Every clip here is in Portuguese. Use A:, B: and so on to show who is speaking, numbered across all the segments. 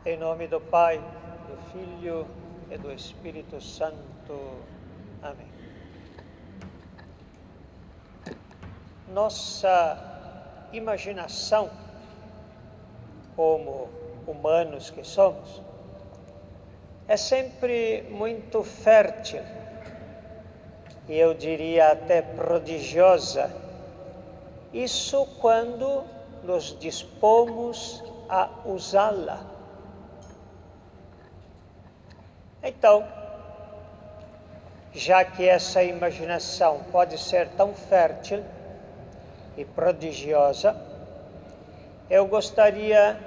A: Em nome do Pai, do Filho e do Espírito Santo. Amém. Nossa imaginação, como humanos que somos, é sempre muito fértil, e eu diria até prodigiosa. Isso quando nos dispomos a usá-la. Então, já que essa imaginação pode ser tão fértil e prodigiosa, eu gostaria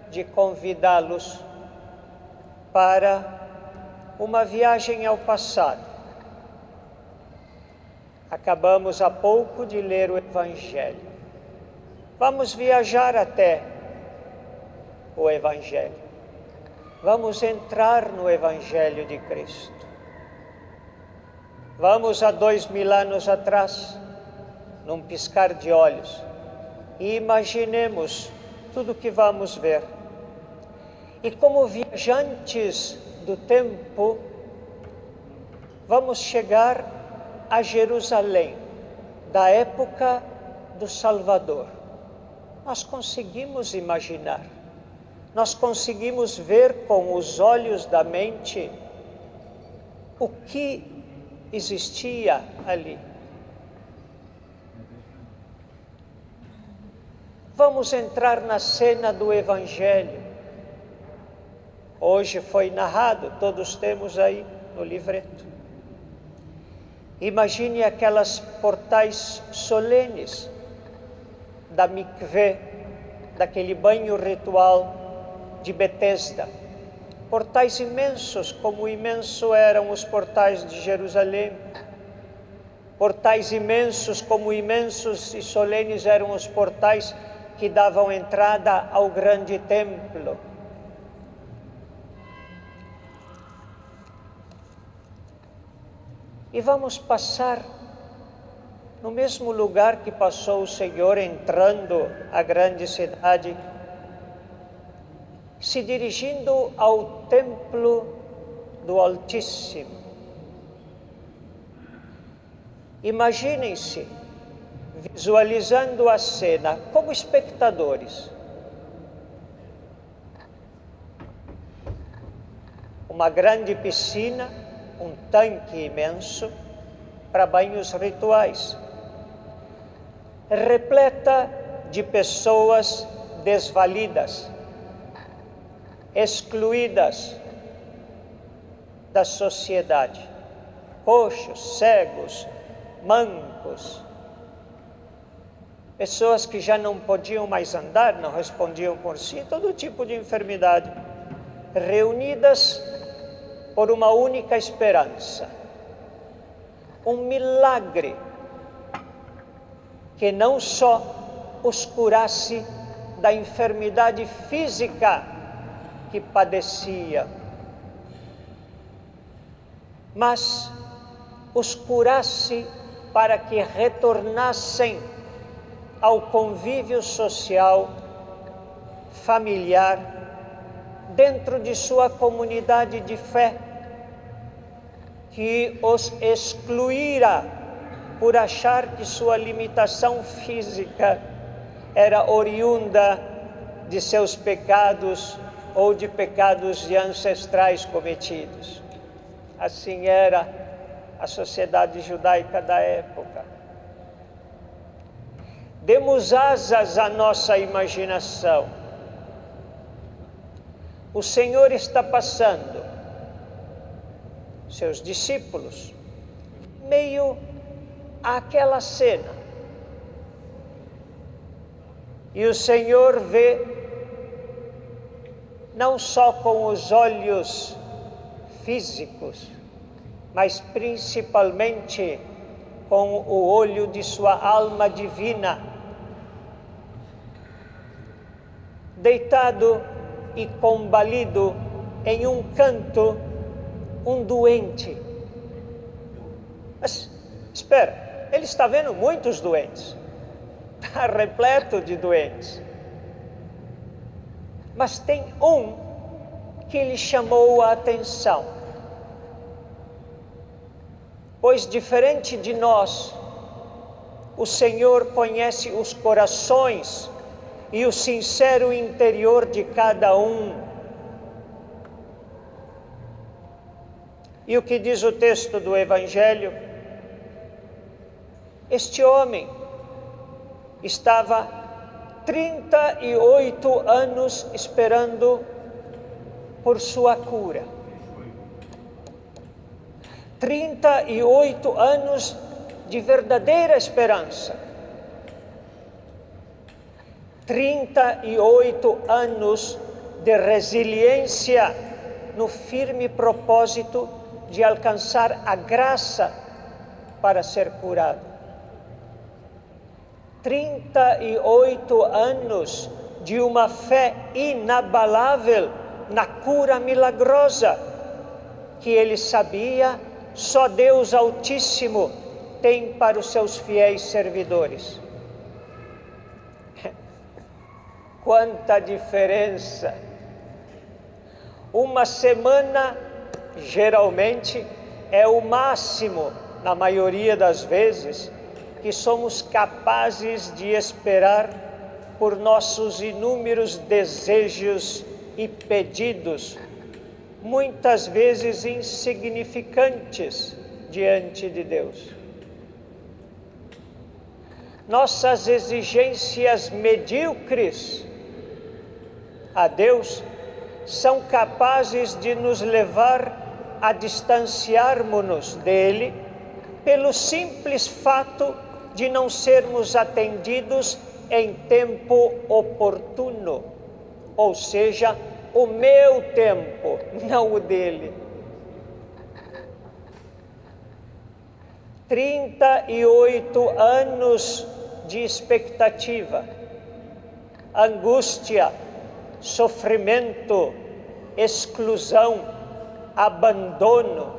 A: de convidá-los para uma viagem ao passado. Acabamos há pouco de ler o Evangelho. Vamos viajar até o Evangelho. Vamos entrar no Evangelho de Cristo. Vamos a 2000 anos atrás, num piscar de olhos, e imaginemos tudo o que vamos ver. E como viajantes do tempo, vamos chegar a Jerusalém, da época do Salvador. Nós conseguimos imaginar, nós conseguimos ver com os olhos da mente o que existia ali. Vamos entrar na cena do Evangelho. Hoje foi narrado, todos temos aí no livreto. Imagine aquelas portais solenes da mikvé, daquele banho ritual de Betesda. Portais imensos, como imenso eram os portais de Jerusalém. Portais imensos, como imensos e solenes eram os portais que davam entrada ao grande templo. E vamos passar no mesmo lugar que passou o Senhor entrando à grande cidade, se dirigindo ao templo do Altíssimo. Imaginem-se visualizando a cena como espectadores. Uma grande piscina, um tanque imenso para banhos rituais, repleta de pessoas desvalidas, excluídas da sociedade, coxos, cegos, mancos, pessoas que já não podiam mais andar, não respondiam por si, todo tipo de enfermidade, reunidas por uma única esperança, um milagre que não só os curasse da enfermidade física que padecia, mas os curasse para que retornassem ao convívio social, familiar, dentro de sua comunidade de fé, que os excluíra por achar que sua limitação física era oriunda de seus pecados ou de pecados de ancestrais cometidos. Assim era a sociedade judaica da época. Demos asas à nossa imaginação. O Senhor está passando, seus discípulos, meio àquela cena. E o Senhor vê, não só com os olhos físicos, mas principalmente com o olho de sua alma divina, deitado e combalido em um canto, um doente. Mas espera, ele está vendo muitos doentes, está repleto de doentes, mas tem um que lhe chamou a atenção. Pois, diferente de nós, o Senhor conhece os corações e o sincero interior de cada um. E o que diz o texto do Evangelho? Este homem estava 38 anos esperando por sua cura. 38 anos de verdadeira esperança. 38 anos de resiliência no firme propósito de alcançar a graça para ser curado. 38 anos de uma fé inabalável na cura milagrosa, que ele sabia só Deus Altíssimo tem para os seus fiéis servidores. Quanta diferença! Uma semana, geralmente, é o máximo, na maioria das vezes, que somos capazes de esperar por nossos inúmeros desejos e pedidos, muitas vezes insignificantes diante de Deus. Nossas exigências medíocres a Deus são capazes de nos levar a distanciarmos-nos dele pelo simples fato de não sermos atendidos em tempo oportuno, ou seja, o meu tempo, não o dele. 38 anos de expectativa, angústia, sofrimento, exclusão, abandono.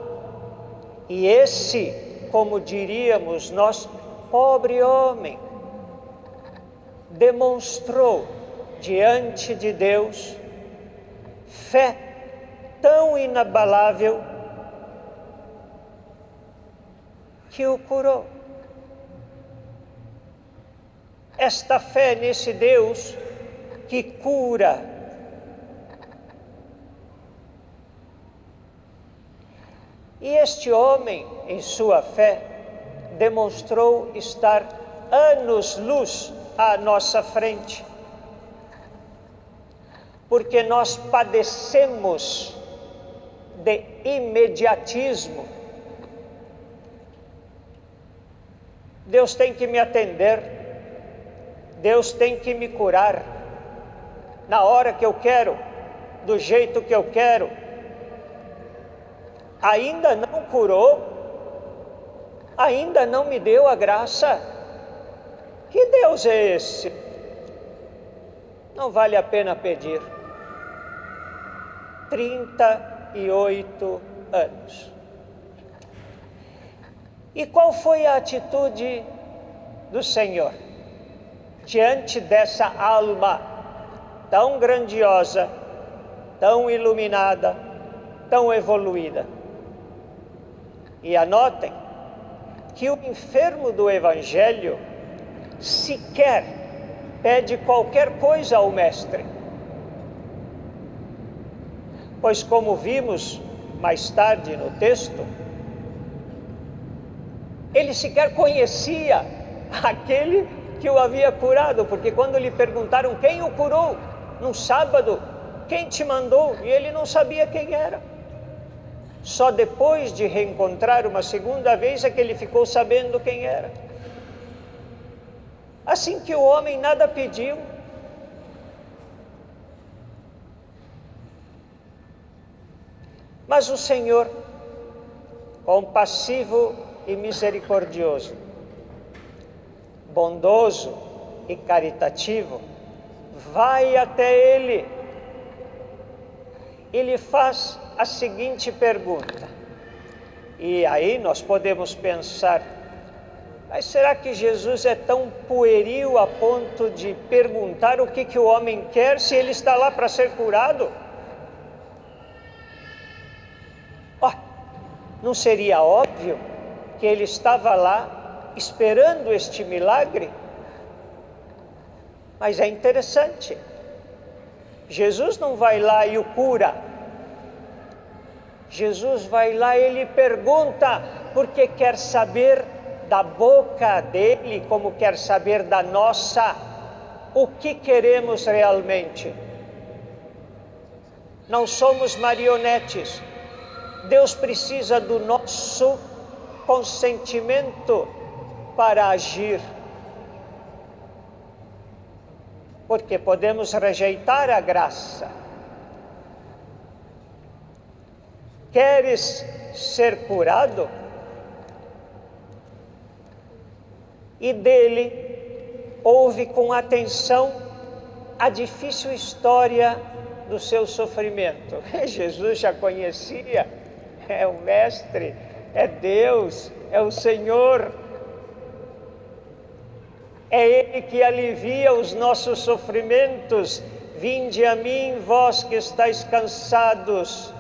A: E esse, como diríamos nós, pobre homem, demonstrou diante de Deus fé tão inabalável que o curou. Esta fé nesse Deus que cura. E este homem, em sua fé, demonstrou estar anos-luz à nossa frente, porque nós padecemos de imediatismo. Deus tem que me atender, Deus tem que me curar, na hora que eu quero, do jeito que eu quero. Ainda não curou, ainda não me deu a graça. Que Deus é esse? Não vale a pena pedir. 38 anos. E qual foi a atitude do Senhor diante dessa alma tão grandiosa, tão iluminada, tão evoluída? E anotem que o enfermo do Evangelho sequer pede qualquer coisa ao Mestre. Pois, como vimos mais tarde no texto, ele sequer conhecia aquele que o havia curado, porque quando lhe perguntaram quem o curou num sábado, quem te mandou, e ele não sabia quem era. Só depois de reencontrar uma segunda vez é que ele ficou sabendo quem era. Assim que o homem nada pediu, mas o Senhor, compassivo e misericordioso, bondoso e caritativo, vai até ele e lhe faz a seguinte pergunta. E aí nós podemos pensar, mas será que Jesus é tão pueril a ponto de perguntar o que o homem quer se ele está lá para ser curado? Não seria óbvio que ele estava lá esperando este milagre? Mas é interessante, Jesus não vai lá e o cura. Jesus vai lá e ele pergunta, porque quer saber da boca dele, como quer saber da nossa, o que queremos realmente. Não somos marionetes. Deus precisa do nosso consentimento para agir. Porque podemos rejeitar a graça. Queres ser curado? E dele ouve com atenção a difícil história do seu sofrimento. Jesus já conhecia, é o Mestre, é Deus, é o Senhor. É Ele que alivia os nossos sofrimentos. Vinde a mim, vós que estáis cansados,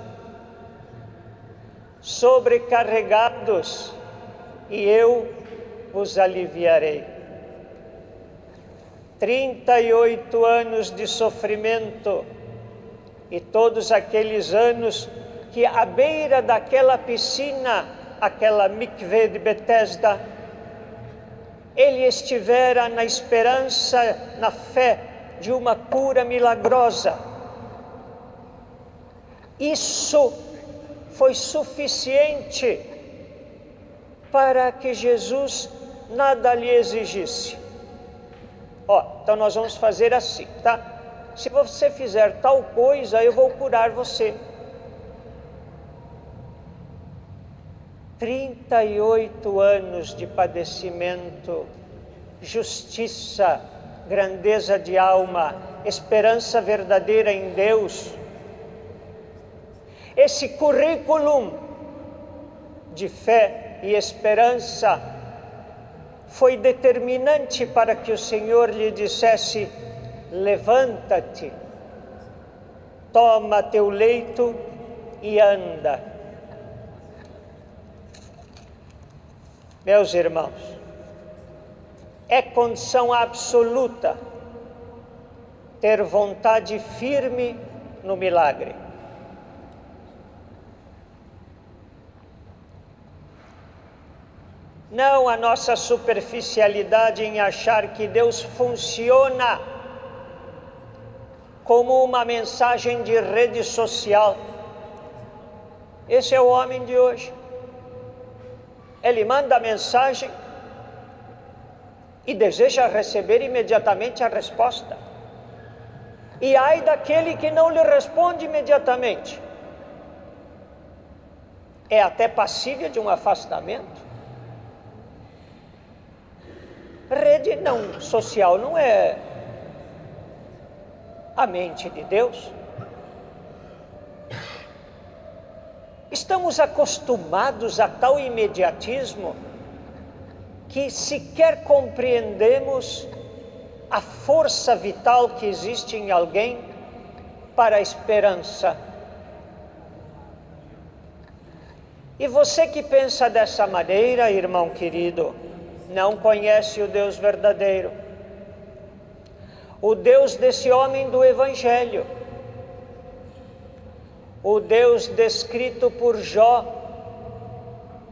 A: sobrecarregados, e eu vos aliviarei. 38 anos de sofrimento, e todos aqueles anos que à beira daquela piscina, aquela mikve de Betesda, ele estivera na esperança, na fé de uma cura milagrosa. Isso foi suficiente para que Jesus nada lhe exigisse. Então nós vamos fazer assim, tá? Se você fizer tal coisa, eu vou curar você. 38 anos de padecimento, justiça, grandeza de alma, esperança verdadeira em Deus. Esse currículo de fé e esperança foi determinante para que o Senhor lhe dissesse: levanta-te, toma teu leito e anda. Meus irmãos, é condição absoluta ter vontade firme no milagre. Não a nossa superficialidade em achar que Deus funciona como uma mensagem de rede social. Esse é o homem de hoje. Ele manda a mensagem e deseja receber imediatamente a resposta. E ai daquele que não lhe responde imediatamente. É até passível de um afastamento. Rede não social não é a mente de Deus. Estamos acostumados a tal imediatismo que sequer compreendemos a força vital que existe em alguém para a esperança. E você que pensa dessa maneira, irmão querido, não conhece o Deus verdadeiro, o Deus desse homem do Evangelho, o Deus descrito por Jó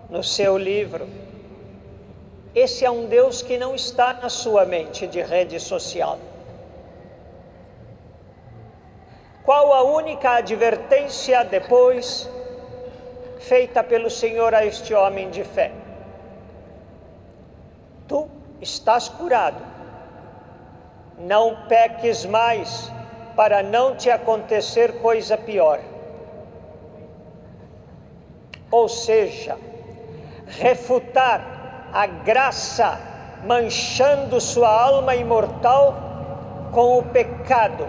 A: no seu livro. Esse é um Deus que não está na sua mente de rede social. Qual a única advertência depois feita pelo Senhor a este homem de fé? Tu estás curado, não peques mais, para não te acontecer coisa pior. Ou seja, refutar a graça manchando sua alma imortal com o pecado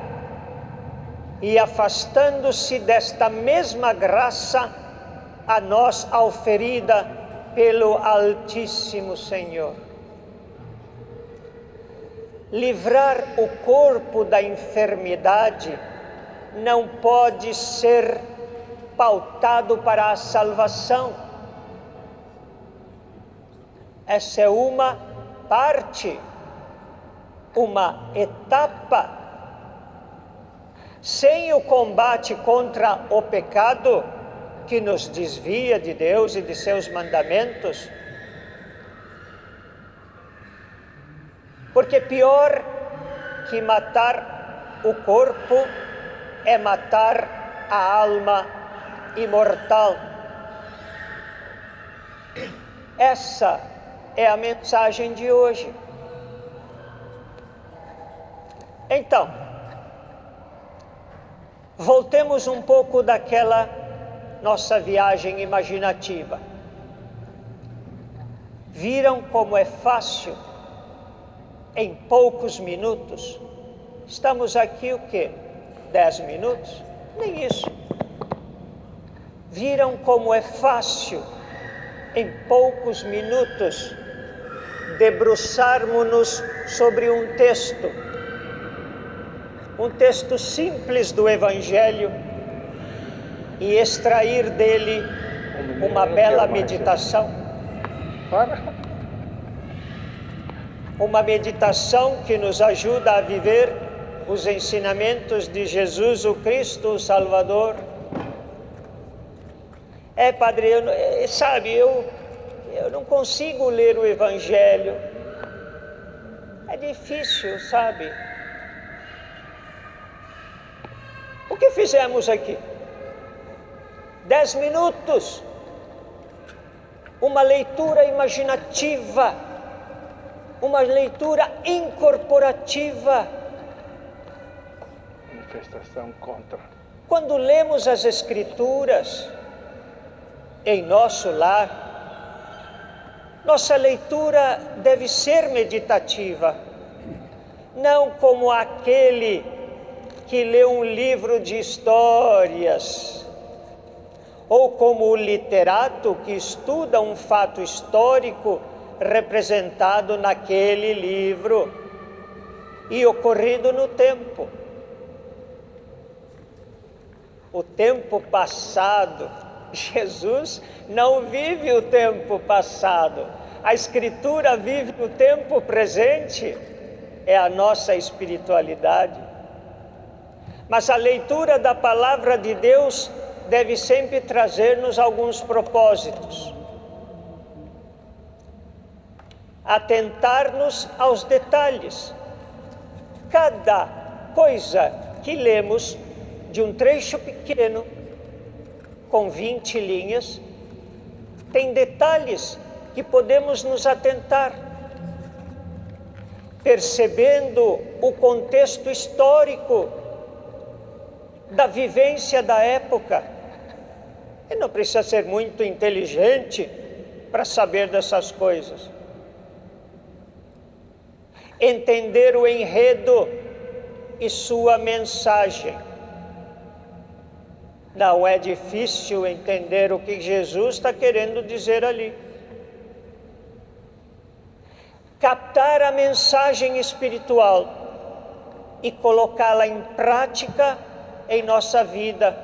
A: e afastando-se desta mesma graça a nós auferida pelo Altíssimo Senhor. Livrar o corpo da enfermidade não pode ser pautado para a salvação, Essa é uma parte, uma etapa. Sem o combate contra o pecado, que nos desvia de Deus e de seus mandamentos, porque pior que matar o corpo é matar a alma imortal. Essa é a mensagem de hoje. Então, voltemos um pouco daquela nossa viagem imaginativa. Viram como é fácil, em poucos minutos? Estamos aqui o quê? 10 minutos? Nem isso. Viram como é fácil, em poucos minutos, debruçarmos-nos sobre um texto simples do Evangelho e extrair dele uma bela meditação. Uma meditação que nos ajuda a viver os ensinamentos de Jesus, o Cristo, o Salvador. Padre, eu não consigo ler o Evangelho. É difícil, sabe? O que fizemos aqui? 10 minutos. Uma leitura imaginativa. Uma leitura incorporativa.
B: Manifestação contra.
A: Quando lemos as Escrituras em nosso lar, nossa leitura deve ser meditativa, não como aquele que lê um livro de histórias, ou como o literato que estuda um fato histórico representado naquele livro e ocorrido no tempo. O tempo passado, Jesus não vive o tempo passado. A Escritura vive o tempo presente, é a nossa espiritualidade. Mas a leitura da Palavra de Deus deve sempre trazer-nos alguns propósitos. Atentar-nos aos detalhes. Cada coisa que lemos de um trecho pequeno, com 20 linhas, tem detalhes que podemos nos atentar, percebendo o contexto histórico da vivência da época. E não precisa ser muito inteligente para saber dessas coisas. Entender o enredo e sua mensagem. Não é difícil entender o que Jesus está querendo dizer ali. Captar a mensagem espiritual e colocá-la em prática em nossa vida,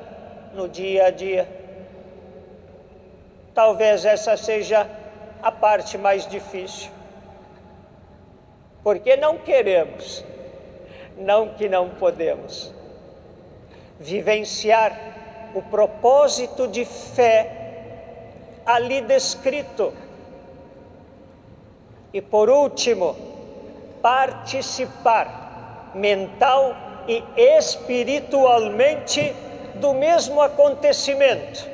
A: no dia a dia. Talvez essa seja a parte mais difícil. Porque não queremos, não que não podemos, vivenciar o propósito de fé ali descrito. E por último, participar mental e espiritualmente do mesmo acontecimento,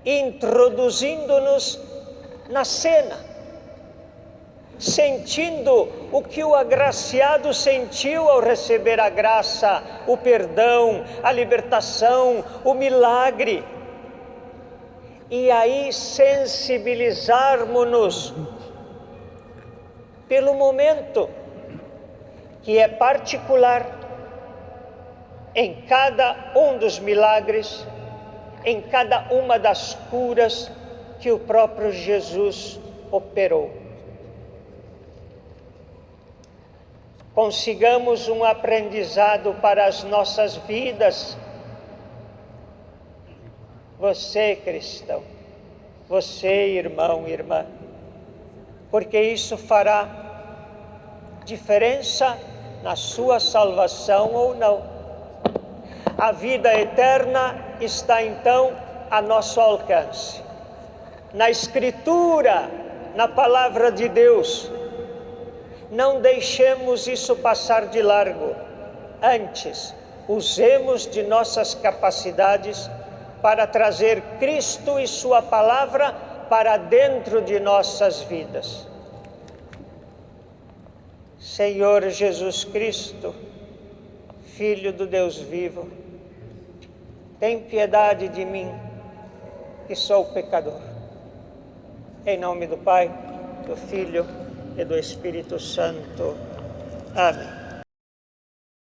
A: introduzindo-nos na cena, sentindo o que o agraciado sentiu ao receber a graça, o perdão, a libertação, o milagre. E aí sensibilizarmos-nos pelo momento que é particular em cada um dos milagres, em cada uma das curas que o próprio Jesus operou. Consigamos um aprendizado para as nossas vidas. Você, cristão, você, irmão, irmã, porque isso fará diferença na sua salvação ou não. A vida eterna está então a nosso alcance. Na Escritura, na Palavra de Deus, não deixemos isso passar de largo. Antes, usemos de nossas capacidades para trazer Cristo e sua Palavra para dentro de nossas vidas. Senhor Jesus Cristo, Filho do Deus vivo, tem piedade de mim, que sou pecador. Em nome do Pai, do Filho e do Espírito Santo. Amém.